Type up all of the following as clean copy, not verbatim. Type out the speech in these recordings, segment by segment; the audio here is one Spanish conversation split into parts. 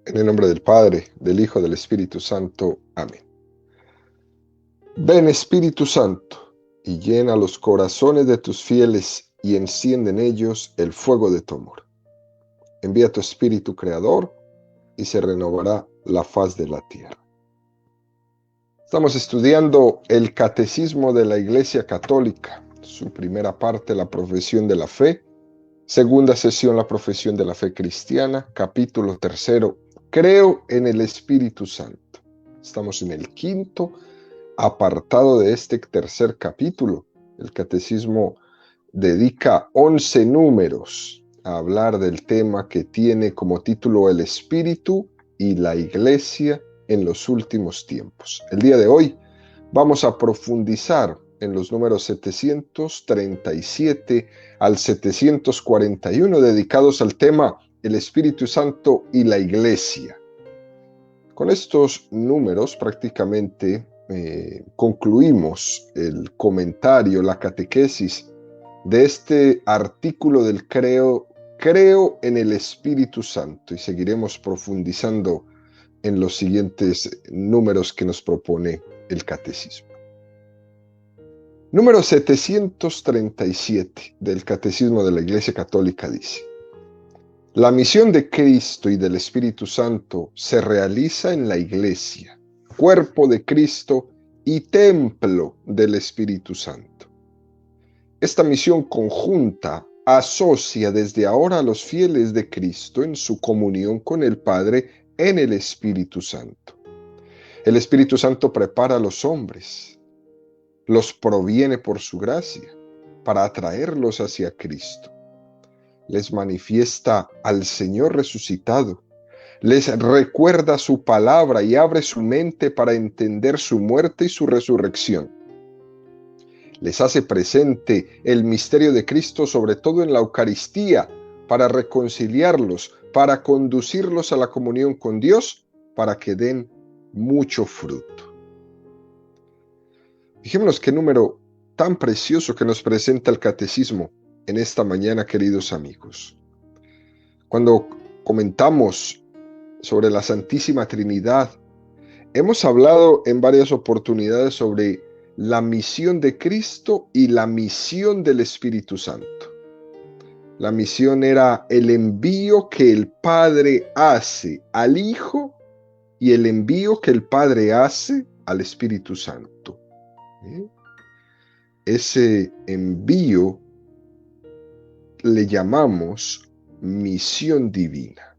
En el nombre del Padre, del Hijo, del Espíritu Santo. Amén. Ven, Espíritu Santo, y llena los corazones de tus fieles y enciende en ellos el fuego de tu amor. Envía tu Espíritu Creador y se renovará la faz de la tierra. Estamos estudiando el Catecismo de la Iglesia Católica, su primera parte, la profesión de la fe, segunda sesión, la profesión de la fe cristiana, capítulo tercero, creo en el Espíritu Santo. Estamos en el quinto apartado de este tercer capítulo. El Catecismo dedica 11 números a hablar del tema que tiene como título El Espíritu y la Iglesia en los últimos tiempos. El día de hoy vamos a profundizar en los números 737 al 741 dedicados al tema El Espíritu Santo y la Iglesia. Con estos números prácticamente concluimos el comentario, la catequesis de este artículo del creo en el Espíritu Santo, y seguiremos profundizando en los siguientes números que nos propone el catecismo. Número 737 del Catecismo de la Iglesia Católica dice: la misión de Cristo y del Espíritu Santo se realiza en la Iglesia, cuerpo de Cristo y templo del Espíritu Santo. Esta misión conjunta asocia desde ahora a los fieles de Cristo en su comunión con el Padre en el Espíritu Santo. El Espíritu Santo prepara a los hombres, los proviene por su gracia para atraerlos hacia Cristo. Les manifiesta al Señor resucitado, les recuerda su palabra y abre su mente para entender su muerte y su resurrección. Les hace presente el misterio de Cristo, sobre todo en la Eucaristía, para reconciliarlos, para conducirlos a la comunión con Dios, para que den mucho fruto. Fijémonos qué número tan precioso que nos presenta el Catecismo en esta mañana, queridos amigos. Cuando comentamos sobre la Santísima Trinidad, hemos hablado en varias oportunidades sobre la misión de Cristo y la misión del Espíritu Santo. La misión era el envío que el Padre hace al Hijo y el envío que el Padre hace al Espíritu Santo. Ese envío le llamamos misión divina.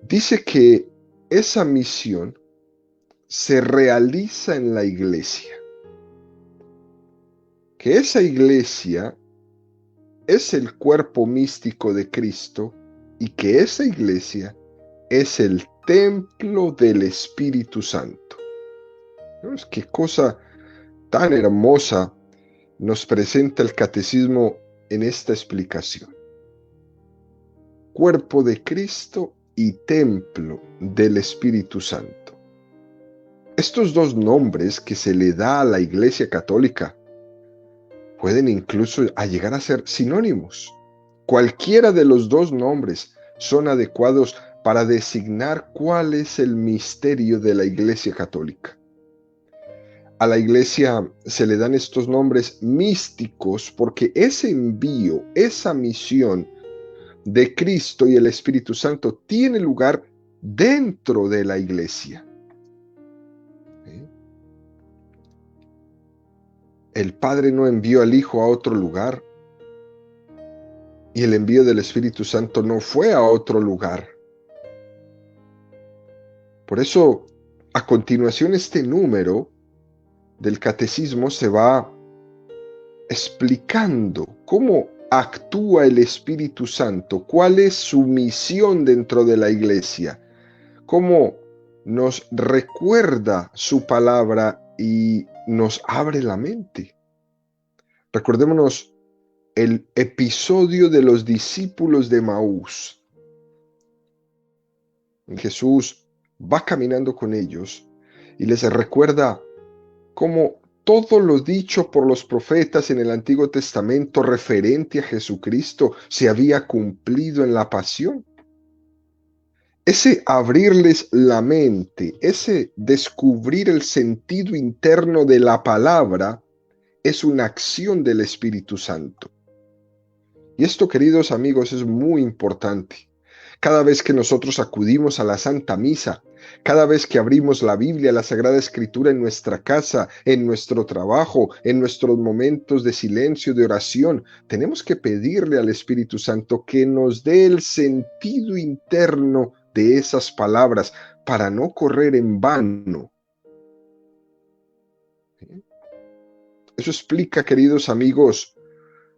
Dice que esa misión se realiza en la iglesia, que esa iglesia es el cuerpo místico de Cristo y que esa iglesia es el templo del Espíritu Santo. Qué cosa tan hermosa nos presenta el catecismo en esta explicación. Cuerpo de Cristo y templo del Espíritu Santo. Estos dos nombres que se le da a la Iglesia Católica pueden incluso llegar a ser sinónimos. Cualquiera de los dos nombres son adecuados para designar cuál es el misterio de la Iglesia Católica. A la Iglesia se le dan estos nombres místicos porque ese envío, esa misión de Cristo y el Espíritu Santo tiene lugar dentro de la Iglesia. El Padre no envió al Hijo a otro lugar y el envío del Espíritu Santo no fue a otro lugar. Por eso, a continuación, este número del catecismo se va explicando cómo actúa el Espíritu Santo, cuál es su misión dentro de la iglesia, cómo nos recuerda su palabra y nos abre la mente. Recordémonos el episodio de los discípulos de Maús. Jesús va caminando con ellos y les recuerda cómo todo lo dicho por los profetas en el Antiguo Testamento referente a Jesucristo se había cumplido en la pasión. Ese abrirles la mente, ese descubrir el sentido interno de la palabra, es una acción del Espíritu Santo. Y esto, queridos amigos, es muy importante. Cada vez que nosotros acudimos a la Santa Misa, cada vez que abrimos la Biblia, la Sagrada Escritura en nuestra casa, en nuestro trabajo, en nuestros momentos de silencio, de oración, tenemos que pedirle al Espíritu Santo que nos dé el sentido interno de esas palabras para no correr en vano. Eso explica, queridos amigos,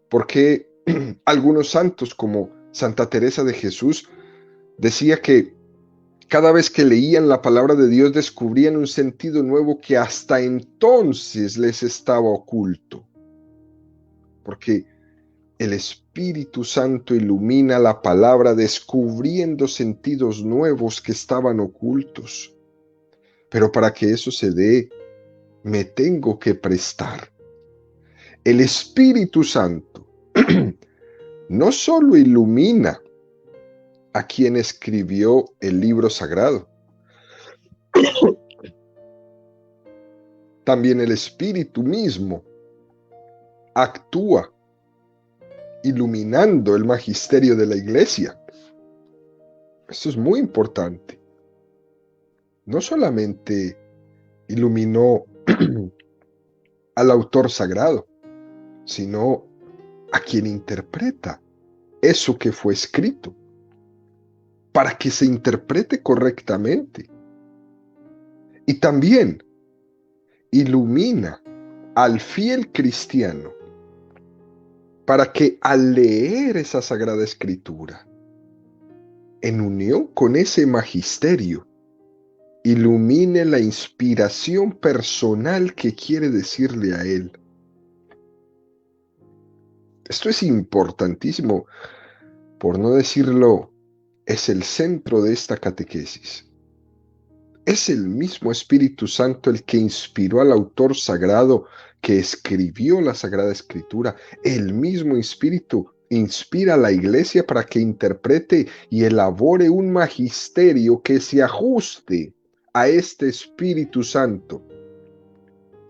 por qué algunos santos como Santa Teresa de Jesús decía que cada vez que leían la palabra de Dios descubrían un sentido nuevo que hasta entonces les estaba oculto. Porque el Espíritu Santo ilumina la palabra descubriendo sentidos nuevos que estaban ocultos. Pero para que eso se dé, me tengo que prestar. El Espíritu Santo no solo ilumina a quien escribió el libro sagrado, también el Espíritu mismo actúa iluminando el magisterio de la Iglesia. Esto es muy importante. No solamente iluminó al autor sagrado, sino a quien interpreta eso que fue escrito, para que se interprete correctamente. Y también ilumina al fiel cristiano para que al leer esa Sagrada Escritura, en unión con ese magisterio, ilumine la inspiración personal que quiere decirle a él. Esto es importantísimo, por no decirlo, es el centro de esta catequesis. Es el mismo Espíritu Santo el que inspiró al autor sagrado que escribió la Sagrada Escritura. El mismo Espíritu inspira a la Iglesia para que interprete y elabore un magisterio que se ajuste a este Espíritu Santo.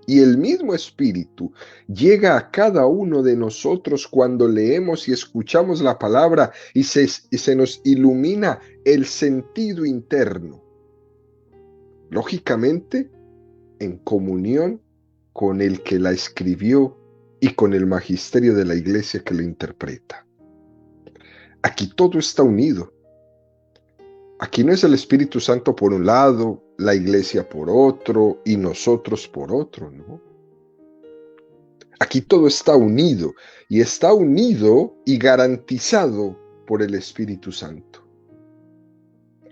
Y el mismo Espíritu llega a cada uno de nosotros cuando leemos y escuchamos la palabra y se nos ilumina el sentido interno. Lógicamente, en comunión con el que la escribió y con el magisterio de la Iglesia que la interpreta. Aquí todo está unido. Aquí no es el Espíritu Santo por un lado, la Iglesia por otro y nosotros por otro, ¿no? Aquí todo está unido y garantizado por el Espíritu Santo.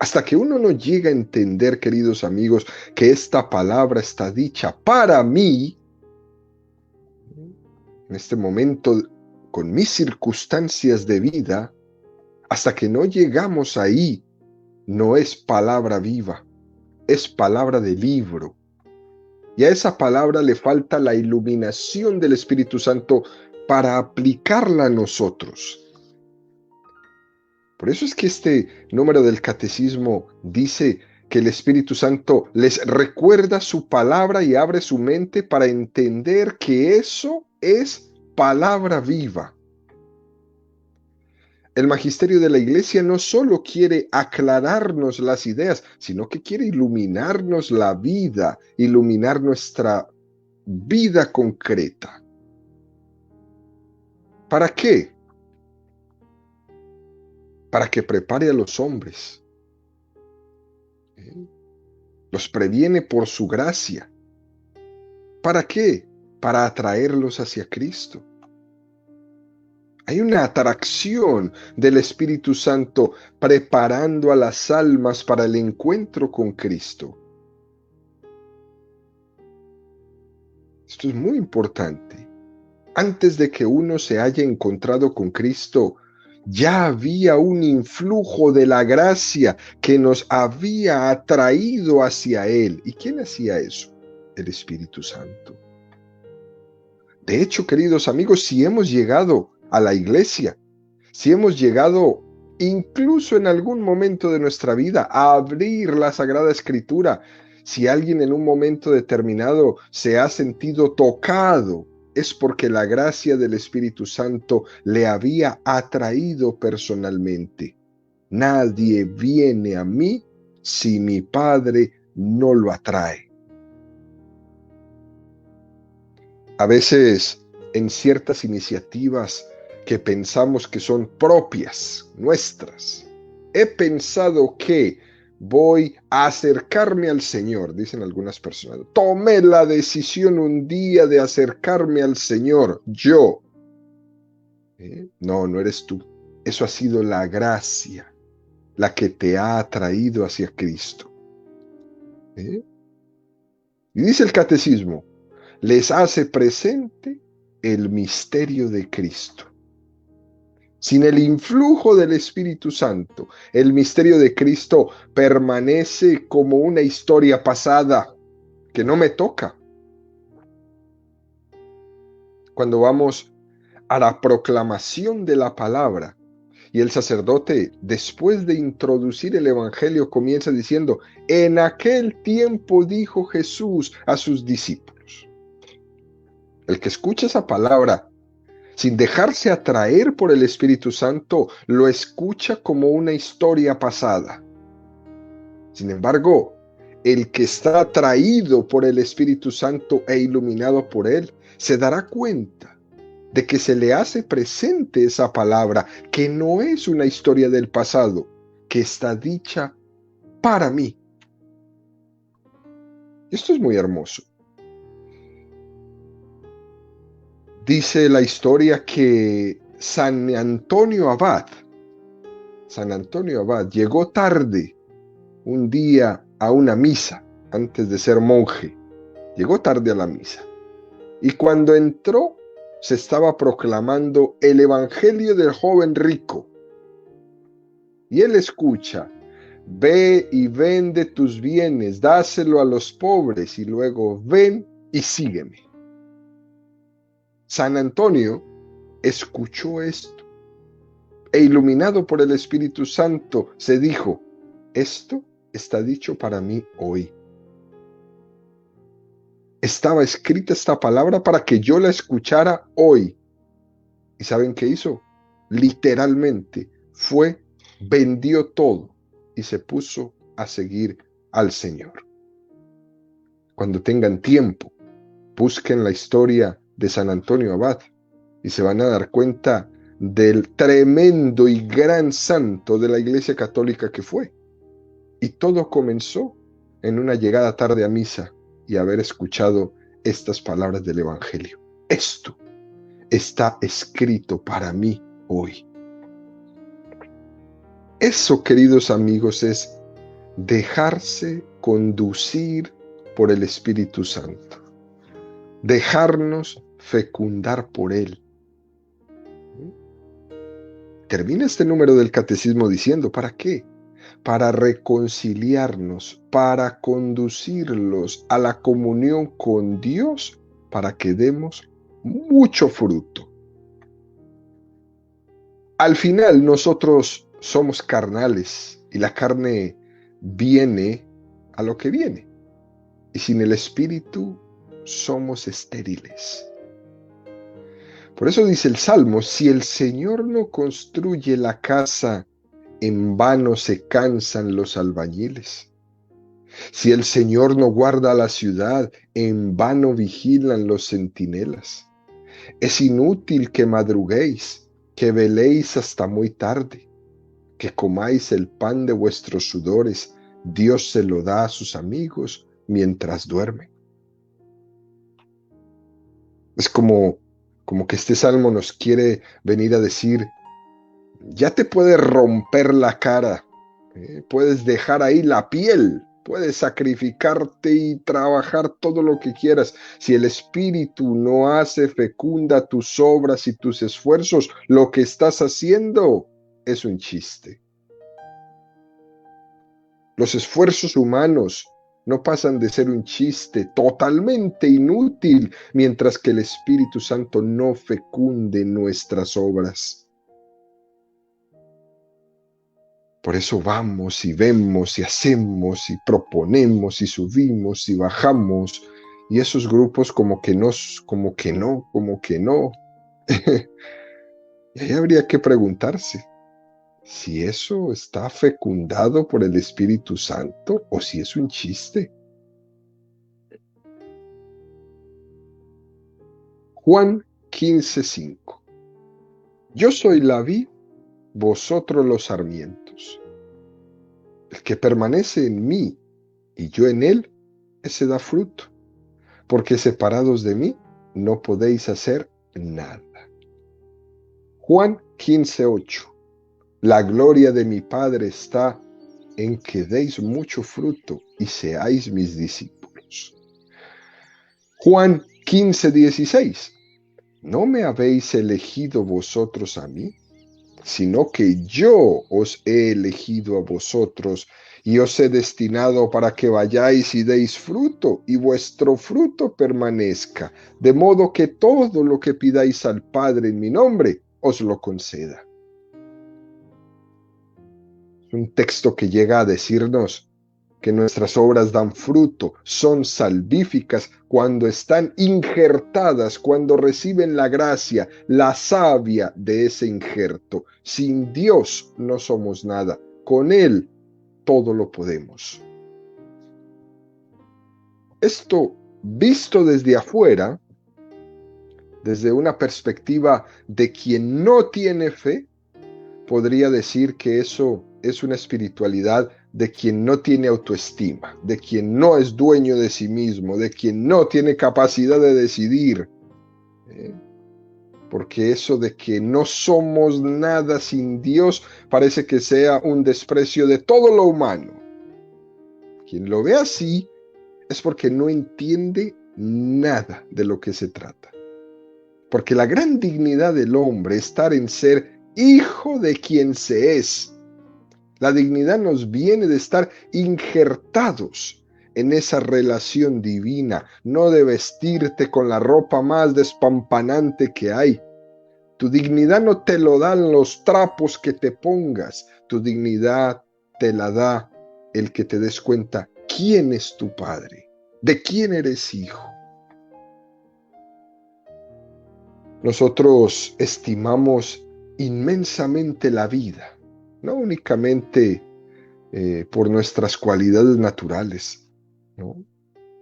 Hasta que uno no llega a entender, queridos amigos, que esta palabra está dicha para mí, en este momento, con mis circunstancias de vida, hasta que no llegamos ahí, no es palabra viva, es palabra de libro. Y a esa palabra le falta la iluminación del Espíritu Santo para aplicarla a nosotros. Por eso es que este número del catecismo dice que el Espíritu Santo les recuerda su palabra y abre su mente para entender que eso es palabra viva. El magisterio de la Iglesia no solo quiere aclararnos las ideas, sino que quiere iluminarnos la vida, iluminar nuestra vida concreta. ¿Para qué? Para que prepare a los hombres. Los previene por su gracia. ¿Para qué? Para atraerlos hacia Cristo. Hay una atracción del Espíritu Santo preparando a las almas para el encuentro con Cristo. Esto es muy importante. Antes de que uno se haya encontrado con Cristo, ya había un influjo de la gracia que nos había atraído hacia Él. ¿Y quién hacía eso? El Espíritu Santo. De hecho, queridos amigos, si hemos llegado a la iglesia, si hemos llegado incluso en algún momento de nuestra vida, a abrir la Sagrada Escritura. Si alguien en un momento determinado se ha sentido tocado, es porque la gracia del Espíritu Santo le había atraído personalmente. Nadie viene a mí si mi Padre no lo atrae. A veces, en ciertas iniciativas que pensamos que son propias, nuestras, he pensado que voy a acercarme al Señor, dicen algunas personas. Tomé la decisión un día de acercarme al Señor, yo. No, no eres tú. Eso ha sido la gracia, la que te ha atraído hacia Cristo. Y dice el catecismo, les hace presente el misterio de Cristo. Sin el influjo del Espíritu Santo, el misterio de Cristo permanece como una historia pasada que no me toca. Cuando vamos a la proclamación de la palabra y el sacerdote, después de introducir el Evangelio, comienza diciendo, en aquel tiempo dijo Jesús a sus discípulos. El que escucha esa palabra sin dejarse atraer por el Espíritu Santo, lo escucha como una historia pasada. Sin embargo, el que está atraído por el Espíritu Santo e iluminado por él, se dará cuenta de que se le hace presente esa palabra, que no es una historia del pasado, que está dicha para mí. Esto es muy hermoso. Dice la historia que San Antonio Abad llegó tarde un día a una misa, antes de ser monje. Llegó tarde a la misa. Y cuando entró, se estaba proclamando el Evangelio del joven rico. Y él escucha, ve y vende tus bienes, dáselo a los pobres, y luego ven y sígueme. San Antonio escuchó esto e iluminado por el Espíritu Santo se dijo, esto está dicho para mí hoy. Estaba escrita esta palabra para que yo la escuchara hoy. ¿Y saben qué hizo? Literalmente vendió todo y se puso a seguir al Señor. Cuando tengan tiempo, busquen la historia de San Antonio Abad y se van a dar cuenta del tremendo y gran santo de la Iglesia Católica que fue. Y todo comenzó en una llegada tarde a misa y haber escuchado estas palabras del Evangelio. Esto está escrito para mí hoy. Eso, queridos amigos, es dejarse conducir por el Espíritu Santo. Dejarnos fecundar por Él. Termina este número del catecismo diciendo, ¿para qué? Para reconciliarnos, para conducirlos a la comunión con Dios, para que demos mucho fruto. Al final nosotros somos carnales y la carne viene a lo que viene. Y sin el Espíritu somos estériles. Por eso dice el Salmo, si el Señor no construye la casa, en vano se cansan los albañiles. Si el Señor no guarda la ciudad, en vano vigilan los centinelas. Es inútil que madruguéis, que veléis hasta muy tarde, que comáis el pan de vuestros sudores, Dios se lo da a sus amigos mientras duermen. Es como que este salmo nos quiere venir a decir, ya te puedes romper la cara, puedes dejar ahí la piel, puedes sacrificarte y trabajar todo lo que quieras. Si el Espíritu no hace fecunda tus obras y tus esfuerzos, lo que estás haciendo es un chiste. Los esfuerzos humanos no pasan de ser un chiste totalmente inútil mientras que el Espíritu Santo no fecunde nuestras obras. Por eso vamos y vemos y hacemos y proponemos y subimos y bajamos. Y esos grupos como que no, como que no, como que no. Y ahí habría que preguntarse si eso está fecundado por el Espíritu Santo o si es un chiste. Juan 15:5. Yo soy la vid, vosotros los sarmientos. El que permanece en mí y yo en él, ese da fruto, porque separados de mí no podéis hacer nada. Juan 15:8. La gloria de mi Padre está en que deis mucho fruto y seáis mis discípulos. Juan 15:16. No me habéis elegido vosotros a mí, sino que yo os he elegido a vosotros y os he destinado para que vayáis y deis fruto y vuestro fruto permanezca, de modo que todo lo que pidáis al Padre en mi nombre os lo conceda. Es un texto que llega a decirnos que nuestras obras dan fruto, son salvíficas cuando están injertadas, cuando reciben la gracia, la savia de ese injerto. Sin Dios no somos nada, con Él todo lo podemos. Esto visto desde afuera, desde una perspectiva de quien no tiene fe, podría decir que eso es una espiritualidad de quien no tiene autoestima, de quien no es dueño de sí mismo, de quien no tiene capacidad de decidir. Porque eso de que no somos nada sin Dios parece que sea un desprecio de todo lo humano. Quien lo ve así es porque no entiende nada de lo que se trata. Porque la gran dignidad del hombre es estar en ser hijo de quien se es. La dignidad nos viene de estar injertados en esa relación divina, no de vestirte con la ropa más despampanante que hay. Tu dignidad no te lo dan los trapos que te pongas, tu dignidad te la da el que te des cuenta quién es tu padre, de quién eres hijo. Nosotros estimamos inmensamente la vida, no únicamente por nuestras cualidades naturales, ¿no?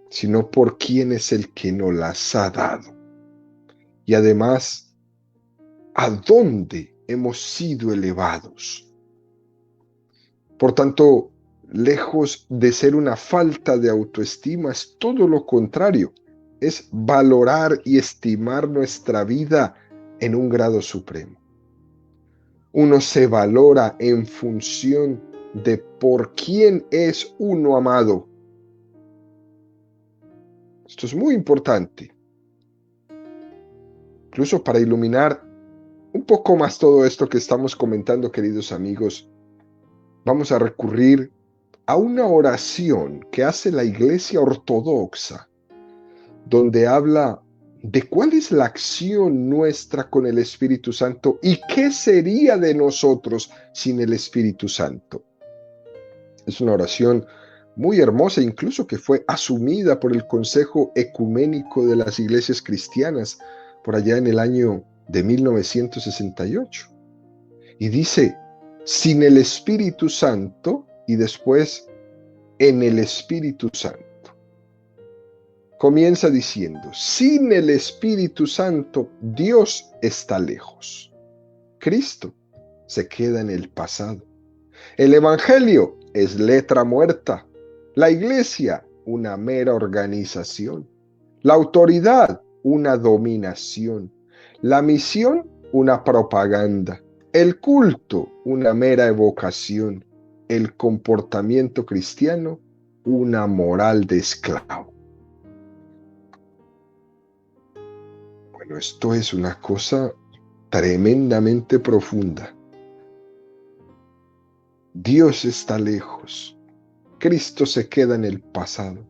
Sino por quién es el que nos las ha dado. Y además, ¿a dónde hemos sido elevados? Por tanto, lejos de ser una falta de autoestima, es todo lo contrario. Es valorar y estimar nuestra vida en un grado supremo. Uno se valora en función de por quién es uno amado. Esto es muy importante. Incluso para iluminar un poco más todo esto que estamos comentando, queridos amigos, vamos a recurrir a una oración que hace la Iglesia Ortodoxa, donde habla de cuál es la acción nuestra con el Espíritu Santo y qué sería de nosotros sin el Espíritu Santo. Es una oración muy hermosa, incluso que fue asumida por el Consejo Ecuménico de las Iglesias Cristianas por allá en el año de 1968. Y dice, sin el Espíritu Santo, y después, en el Espíritu Santo. Comienza diciendo, sin el Espíritu Santo, Dios está lejos. Cristo se queda en el pasado. El Evangelio es letra muerta. La Iglesia, una mera organización. La autoridad, una dominación. La misión, una propaganda. El culto, una mera evocación. El comportamiento cristiano, una moral de esclavo. Bueno, esto es una cosa tremendamente profunda. Dios está lejos. Cristo se queda en el pasado.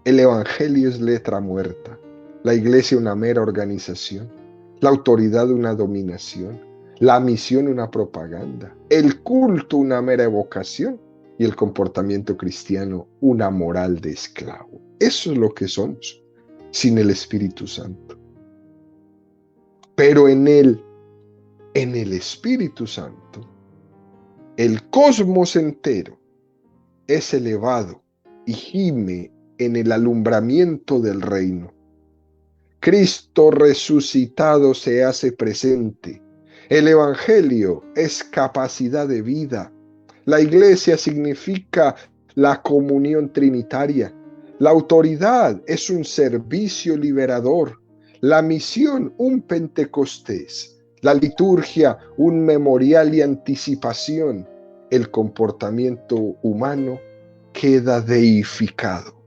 El Evangelio es letra muerta. La Iglesia una mera organización. La autoridad una dominación. la misión una propaganda, el culto una mera evocación y el comportamiento cristiano una moral de esclavo. Eso es lo que somos sin el Espíritu Santo. Pero en el Espíritu Santo, el cosmos entero es elevado y gime en el alumbramiento del reino. Cristo resucitado se hace presente. El Evangelio es capacidad de vida. La Iglesia significa la comunión trinitaria. La autoridad es un servicio liberador. La misión, un Pentecostés. La liturgia, un memorial y anticipación. El comportamiento humano queda deificado.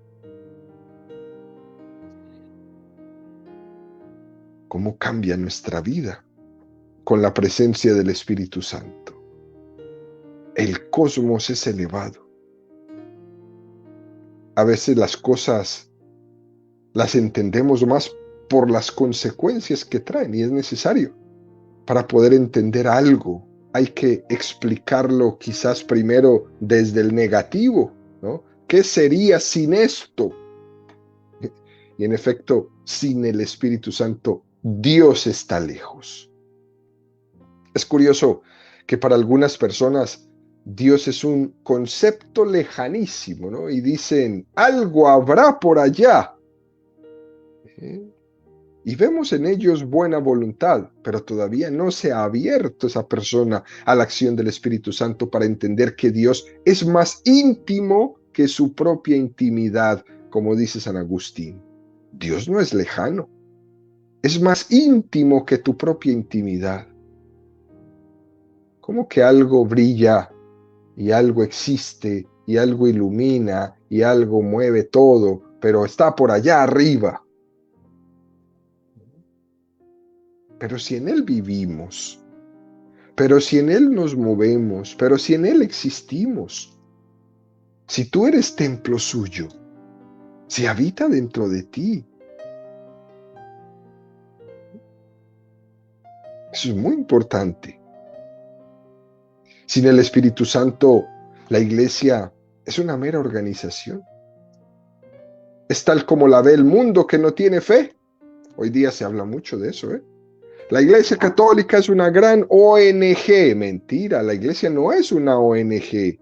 ¿Cómo cambia nuestra vida con la presencia del Espíritu Santo? El cosmos es elevado. A veces las cosas las entendemos más por las consecuencias que traen y es necesario. Para poder entender algo, hay que explicarlo quizás primero desde el negativo, ¿no? ¿Qué sería sin esto? Y en efecto, sin el Espíritu Santo, Dios está lejos. Es curioso que para algunas personas Dios es un concepto lejanísimo, ¿no? Y dicen, algo habrá por allá. Y vemos en ellos buena voluntad, pero todavía no se ha abierto esa persona a la acción del Espíritu Santo para entender que Dios es más íntimo que su propia intimidad, como dice San Agustín. Dios no es lejano, es más íntimo que tu propia intimidad. ¿Cómo que algo brilla y algo existe y algo ilumina y algo mueve todo, pero está por allá arriba? Pero si en Él vivimos, pero si en Él nos movemos, pero si en Él existimos, si tú eres templo suyo, si habita dentro de ti, eso es muy importante. Sin el Espíritu Santo, la iglesia es una mera organización. Es tal como la ve el mundo que no tiene fe. Hoy día se habla mucho de eso, ¿eh? La Iglesia Católica es una gran ONG. Mentira, la Iglesia no es una ONG.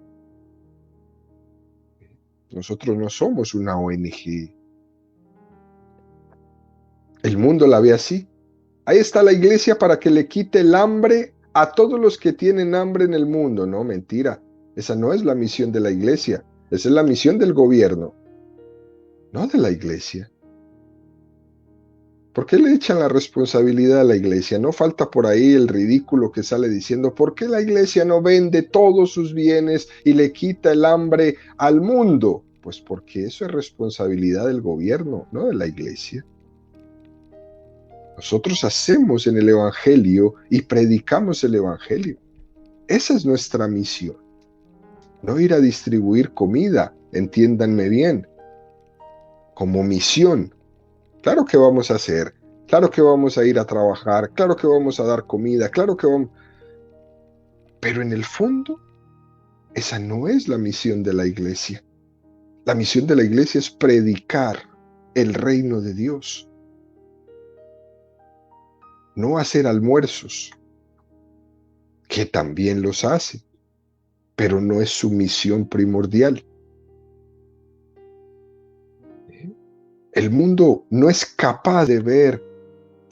Nosotros no somos una ONG. El mundo la ve así. Ahí está la Iglesia para que le quite el hambre a todos los que tienen hambre en el mundo. No, mentira. Esa no es la misión de la Iglesia. Esa es la misión del gobierno, no de la Iglesia. ¿Por qué le echan la responsabilidad a la iglesia? No falta por ahí el ridículo que sale diciendo, ¿por qué la iglesia no vende todos sus bienes y le quita el hambre al mundo? Pues porque eso es responsabilidad del gobierno, no de la iglesia. Nosotros hacemos en el Evangelio y predicamos el Evangelio. Esa es nuestra misión. No ir a distribuir comida, entiéndanme bien, como misión. Claro que vamos a hacer, claro que vamos a ir a trabajar, claro que vamos a dar comida, claro que vamos... Pero en el fondo, esa no es la misión de la iglesia. La misión de la iglesia es predicar el reino de Dios. No hacer almuerzos, que también los hace, pero no es su misión primordial. El mundo no es capaz de ver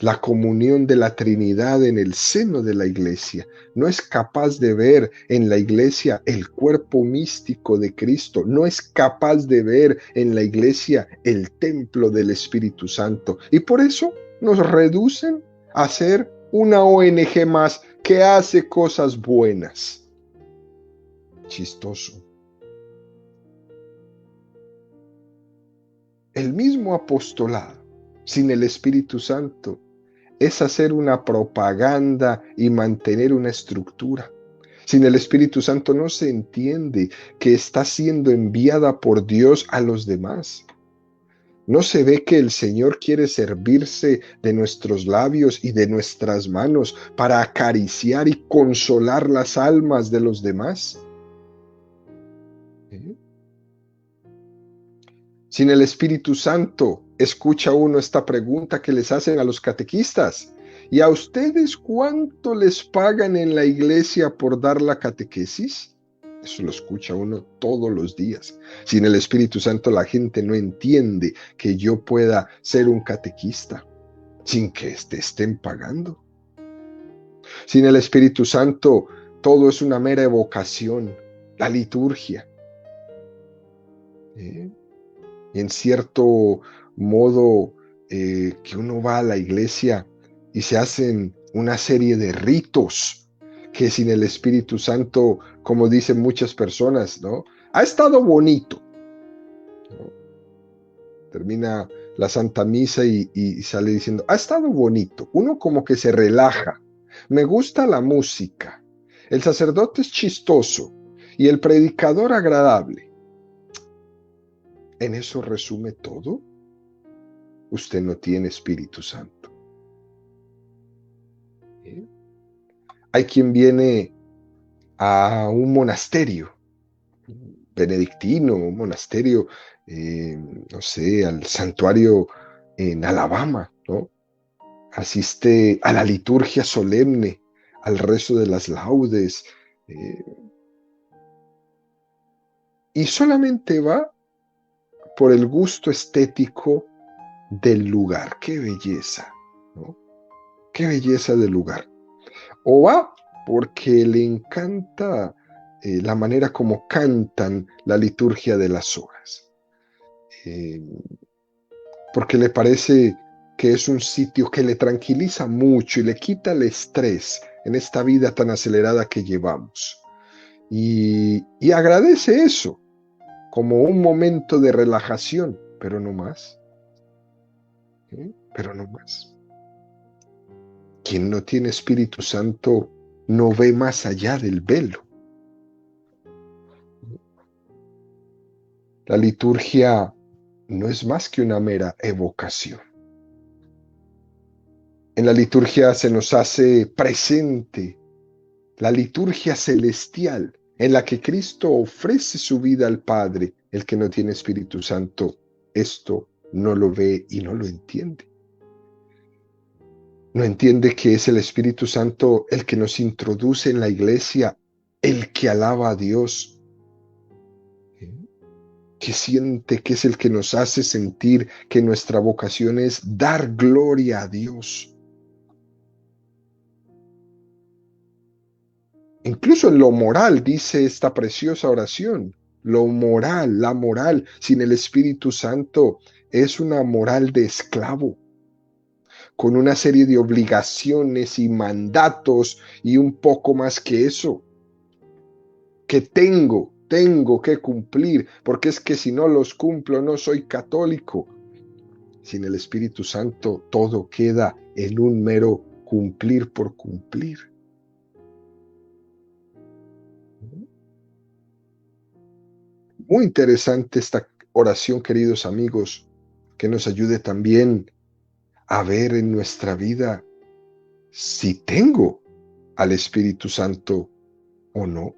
la comunión de la Trinidad en el seno de la iglesia. No es capaz de ver en la iglesia el cuerpo místico de Cristo. No es capaz de ver en la iglesia el templo del Espíritu Santo. Y por eso nos reducen a ser una ONG más que hace cosas buenas. Chistoso. El mismo apostolado, sin el Espíritu Santo, es hacer una propaganda y mantener una estructura. Sin el Espíritu Santo no se entiende que está siendo enviada por Dios a los demás. ¿No se ve que el Señor quiere servirse de nuestros labios y de nuestras manos para acariciar y consolar las almas de los demás? ¿Eh? Sin el Espíritu Santo, escucha uno esta pregunta que les hacen a los catequistas. ¿Y a ustedes cuánto les pagan en la iglesia por dar la catequesis? Eso lo escucha uno todos los días. Sin el Espíritu Santo la gente no entiende que yo pueda ser un catequista sin que te estén pagando. Sin el Espíritu Santo todo es una mera evocación, la liturgia. ¿Eh? Y en cierto modo que uno va a la iglesia y se hacen una serie de ritos que sin el Espíritu Santo, como dicen muchas personas, ¿no? Ha estado bonito, ¿no? Termina la Santa Misa y sale diciendo, ha estado bonito. Uno como que se relaja. Me gusta la música. El sacerdote es chistoso y el predicador agradable. ¿En eso resume todo? Usted no tiene Espíritu Santo. ¿Eh? Hay quien viene a un monasterio benedictino, un monasterio, no sé, al santuario en Alabama, ¿no? Asiste a la liturgia solemne, al rezo de las laudes, eh, y solamente va por el gusto estético del lugar. ¡Qué belleza! ¿No? ¡Qué belleza del lugar! O va porque le encanta la manera como cantan la liturgia de las horas. Porque le parece que es un sitio que le tranquiliza mucho y le quita el estrés en esta vida tan acelerada que llevamos. Y agradece eso como un momento de relajación, pero no más. Pero no más. Quien no tiene Espíritu Santo no ve más allá del velo. La liturgia no es más que una mera evocación. En la liturgia se nos hace presente la liturgia celestial en la que Cristo ofrece su vida al Padre. El que no tiene Espíritu Santo, esto no lo ve y no lo entiende. No entiende que es el Espíritu Santo el que nos introduce en la iglesia, el que alaba a Dios, que siente que es el que nos hace sentir que nuestra vocación es dar gloria a Dios. Incluso en lo moral dice esta preciosa oración, lo moral, la moral sin el Espíritu Santo es una moral de esclavo, con una serie de obligaciones y mandatos y un poco más que eso, que tengo que cumplir, porque es que si no los cumplo no soy católico. Sin el Espíritu Santo todo queda en un mero cumplir por cumplir. Muy interesante esta oración, queridos amigos, que nos ayude también a ver en nuestra vida si tengo al Espíritu Santo o no.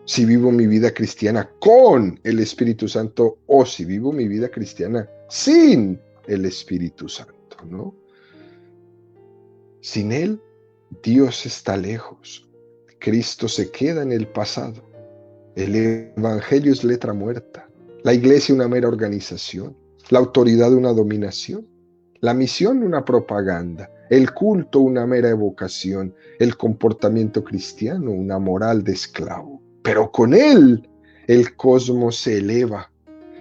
Si vivo mi vida cristiana con el Espíritu Santo o si vivo mi vida cristiana sin el Espíritu Santo, ¿no? Sin Él, Dios está lejos. Cristo se queda en el pasado. El Evangelio es letra muerta. La iglesia una mera organización. La autoridad una dominación. La misión una propaganda. El culto una mera evocación. El comportamiento cristiano una moral de esclavo. Pero con Él el cosmos se eleva.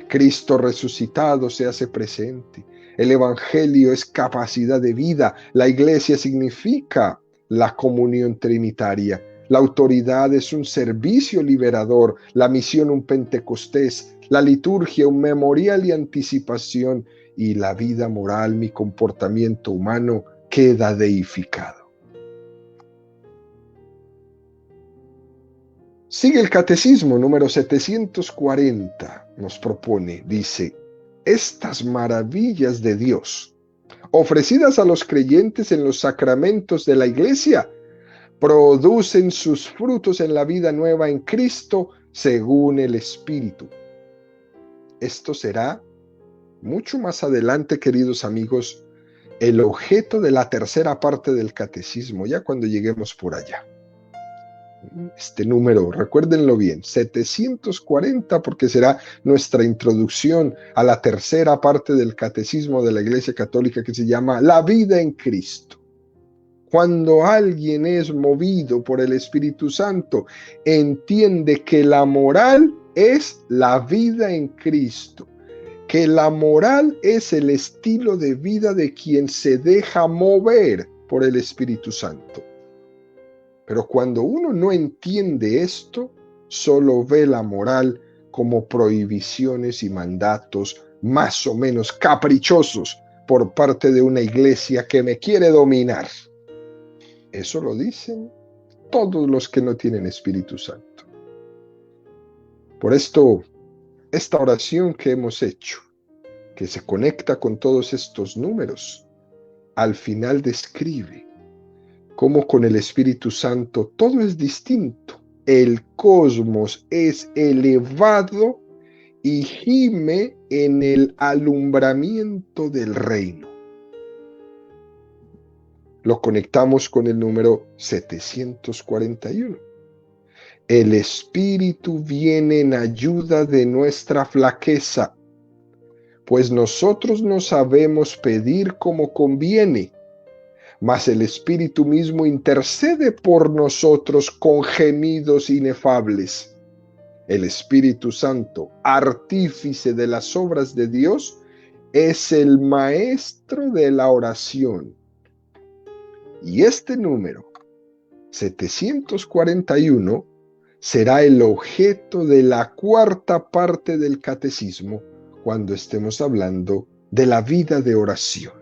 Cristo resucitado se hace presente. El Evangelio es capacidad de vida. La iglesia significa la comunión trinitaria. La autoridad es un servicio liberador. La misión un Pentecostés. La liturgia un memorial y anticipación. Y la vida moral, mi comportamiento humano, queda deificado. Sigue el Catecismo número 740, nos propone, dice, estas maravillas de Dios, ofrecidas a los creyentes en los sacramentos de la Iglesia, producen sus frutos en la vida nueva en Cristo según el Espíritu. Esto será mucho más adelante, queridos amigos, el objeto de la tercera parte del catecismo, ya cuando lleguemos por allá. Este número, recuérdenlo bien, 740, porque será nuestra introducción a la tercera parte del catecismo de la Iglesia Católica, que se llama La vida en Cristo. Cuando alguien es movido por el Espíritu Santo, entiende que la moral es la vida en Cristo, que la moral es el estilo de vida de quien se deja mover por el Espíritu Santo. Pero cuando uno no entiende esto, solo ve la moral como prohibiciones y mandatos más o menos caprichosos por parte de una iglesia que me quiere dominar. Eso lo dicen todos los que no tienen Espíritu Santo. Por esto, esta oración que hemos hecho, que se conecta con todos estos números, al final describe cómo con el Espíritu Santo todo es distinto. El cosmos es elevado y gime en el alumbramiento del reino. Lo conectamos con el número 741. El Espíritu viene en ayuda de nuestra flaqueza, pues nosotros no sabemos pedir como conviene, mas el Espíritu mismo intercede por nosotros con gemidos inefables. El Espíritu Santo, artífice de las obras de Dios, es el maestro de la oración. Y este número, 741, será el objeto de la cuarta parte del catecismo cuando estemos hablando de la vida de oración.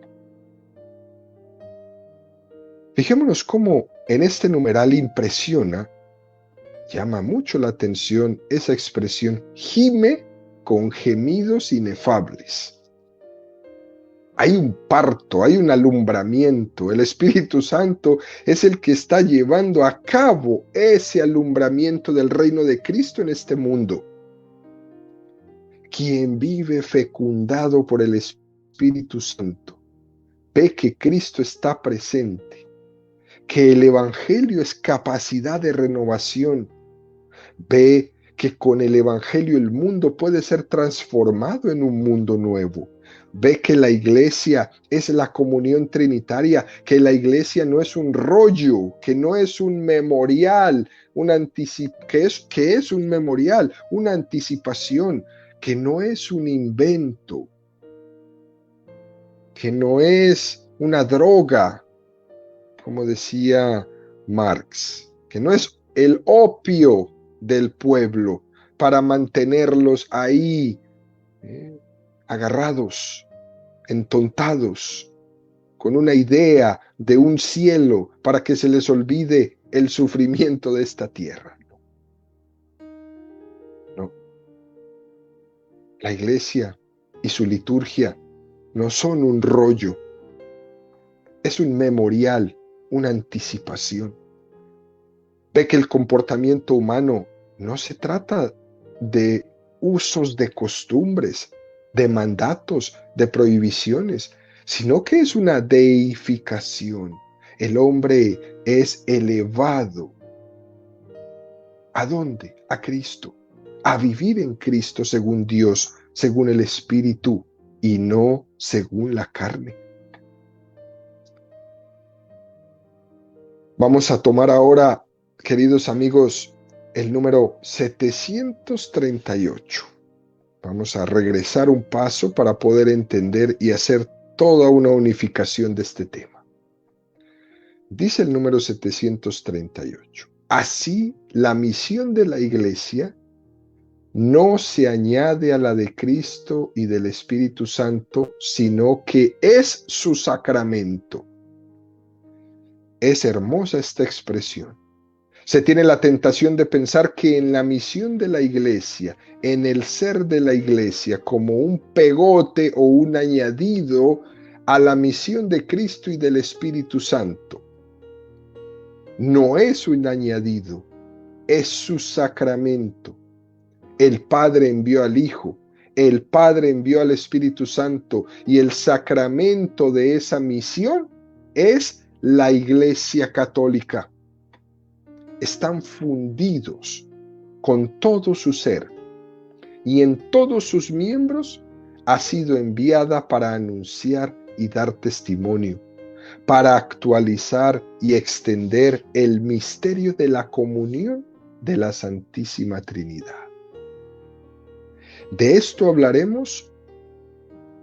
Fijémonos cómo en este numeral impresiona, llama mucho la atención esa expresión, gime con gemidos inefables. Hay un parto, hay un alumbramiento. El Espíritu Santo es el que está llevando a cabo ese alumbramiento del reino de Cristo en este mundo. Quien vive fecundado por el Espíritu Santo ve que Cristo está presente, que el Evangelio es capacidad de renovación, ve que con el Evangelio el mundo puede ser transformado en un mundo nuevo. Ve que la iglesia es la comunión trinitaria, que la iglesia no es un rollo, que no es un memorial, que es un memorial, una anticipación, que no es un invento, que no es una droga, como decía Marx, que no es el opio del pueblo para mantenerlos ahí, agarrados, entontados, con una idea de un cielo para que se les olvide el sufrimiento de esta tierra. No. La iglesia y su liturgia no son un rollo, es un memorial, una anticipación. Ve que el comportamiento humano no se trata de usos de costumbres, de mandatos, de prohibiciones, sino que es una deificación. El hombre es elevado. ¿A dónde? A Cristo. A vivir en Cristo según Dios, según el Espíritu y no según la carne. Vamos a tomar ahora, queridos amigos, el número 738. Vamos a regresar un paso para poder entender y hacer toda una unificación de este tema. Dice el número 738. Así, la misión de la Iglesia no se añade a la de Cristo y del Espíritu Santo, sino que es su sacramento. Es hermosa esta expresión. Se tiene la tentación de pensar que en la misión de la iglesia, en el ser de la iglesia, como un pegote o un añadido a la misión de Cristo y del Espíritu Santo. No es un añadido, es su sacramento. El Padre envió al Hijo, el Padre envió al Espíritu Santo y el sacramento de esa misión es la Iglesia Católica. Están fundidos con todo su ser y en todos sus miembros ha sido enviada para anunciar y dar testimonio, para actualizar y extender el misterio de la comunión de la Santísima Trinidad. De esto hablaremos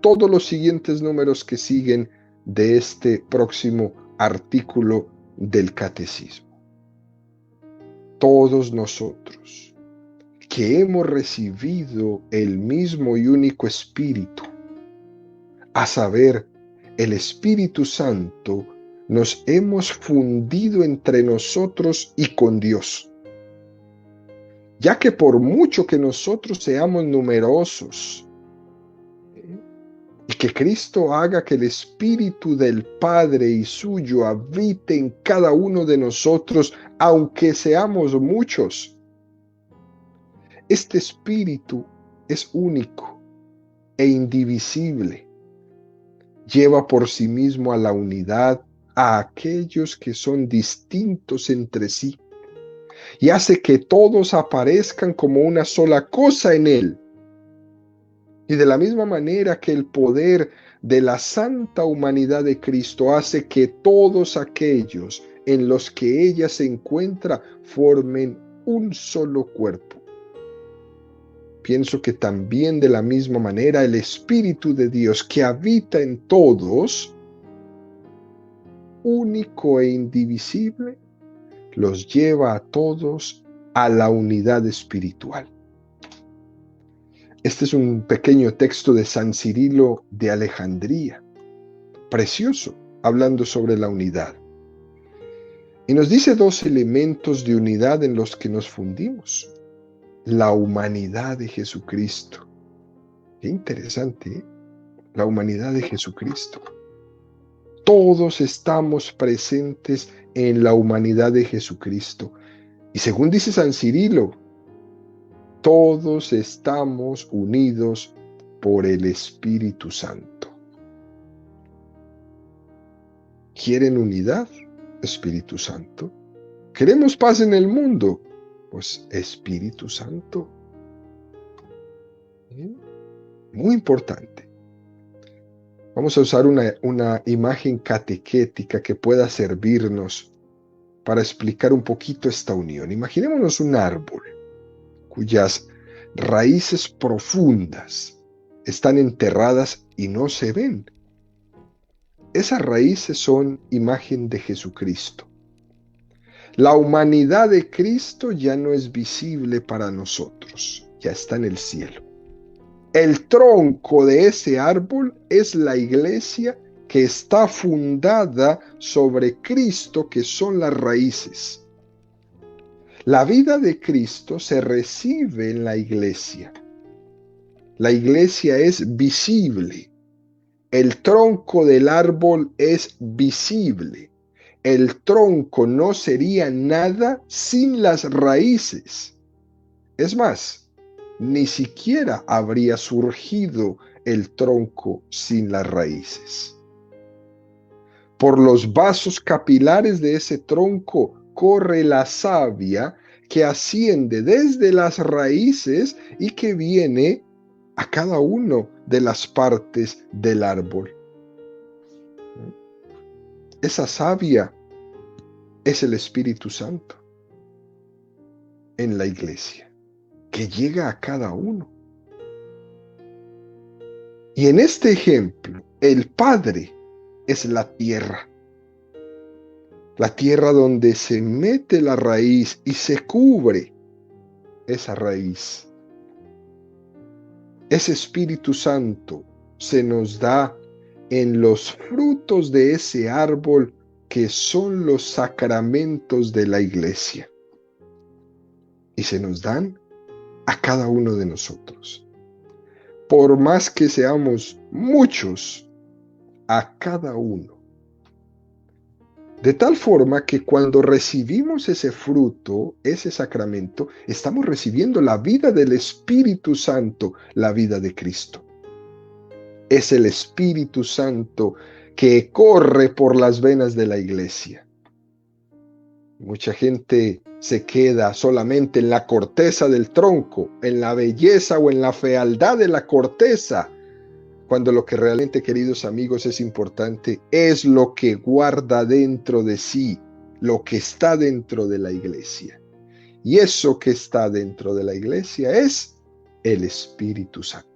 todos los siguientes números que siguen de este próximo artículo del Catecismo. Todos nosotros que hemos recibido el mismo y único Espíritu, a saber, el Espíritu Santo, nos hemos fundido entre nosotros y con Dios. Ya que por mucho que nosotros seamos numerosos, y que Cristo haga que el Espíritu del Padre y suyo habite en cada uno de nosotros, aunque seamos muchos, este Espíritu es único e indivisible. Lleva por sí mismo a la unidad a aquellos que son distintos entre sí y hace que todos aparezcan como una sola cosa en Él. Y de la misma manera que el poder de la santa humanidad de Cristo hace que todos aquellos en los que ella se encuentra formen un solo cuerpo. Pienso que también de la misma manera el Espíritu de Dios que habita en todos, único e indivisible, los lleva a todos a la unidad espiritual. Este es un pequeño texto de San Cirilo de Alejandría, precioso, hablando sobre la unidad. Y nos dice dos elementos de unidad en los que nos fundimos. La humanidad de Jesucristo. Qué interesante, ¿eh? La humanidad de Jesucristo. Todos estamos presentes en la humanidad de Jesucristo. Y según dice San Cirilo, todos estamos unidos por el Espíritu Santo. ¿Quieren unidad? Espíritu Santo. ¿Queremos paz en el mundo? Pues Espíritu Santo. Muy importante. Vamos a usar una imagen catequética que pueda servirnos para explicar un poquito esta unión. Imaginémonos un árbol cuyas raíces profundas están enterradas y no se ven. Esas raíces son imagen de Jesucristo. La humanidad de Cristo ya no es visible para nosotros, ya está en el cielo. El tronco de ese árbol es la iglesia que está fundada sobre Cristo, que son las raíces. La vida de Cristo se recibe en la iglesia. La iglesia es visible. El tronco del árbol es visible. El tronco no sería nada sin las raíces. Es más, ni siquiera habría surgido el tronco sin las raíces. Por los vasos capilares de ese tronco corre la savia que asciende desde las raíces y que viene a cada una de las partes del árbol. Esa savia es el Espíritu Santo en la iglesia, que llega a cada uno. Y en este ejemplo, el Padre es la tierra donde se mete la raíz y se cubre esa raíz. Ese Espíritu Santo se nos da en los frutos de ese árbol que son los sacramentos de la iglesia. y se nos dan a cada uno de nosotros. Por más que seamos muchos, a cada uno. De tal forma que cuando recibimos ese fruto, ese sacramento, estamos recibiendo la vida del Espíritu Santo, la vida de Cristo. Es el Espíritu Santo que corre por las venas de la iglesia. Mucha gente se queda solamente en la corteza del tronco, en la belleza o en la fealdad de la corteza, cuando lo que realmente, queridos amigos, es importante es lo que guarda dentro de sí, lo que está dentro de la iglesia. Y eso que está dentro de la iglesia es el Espíritu Santo.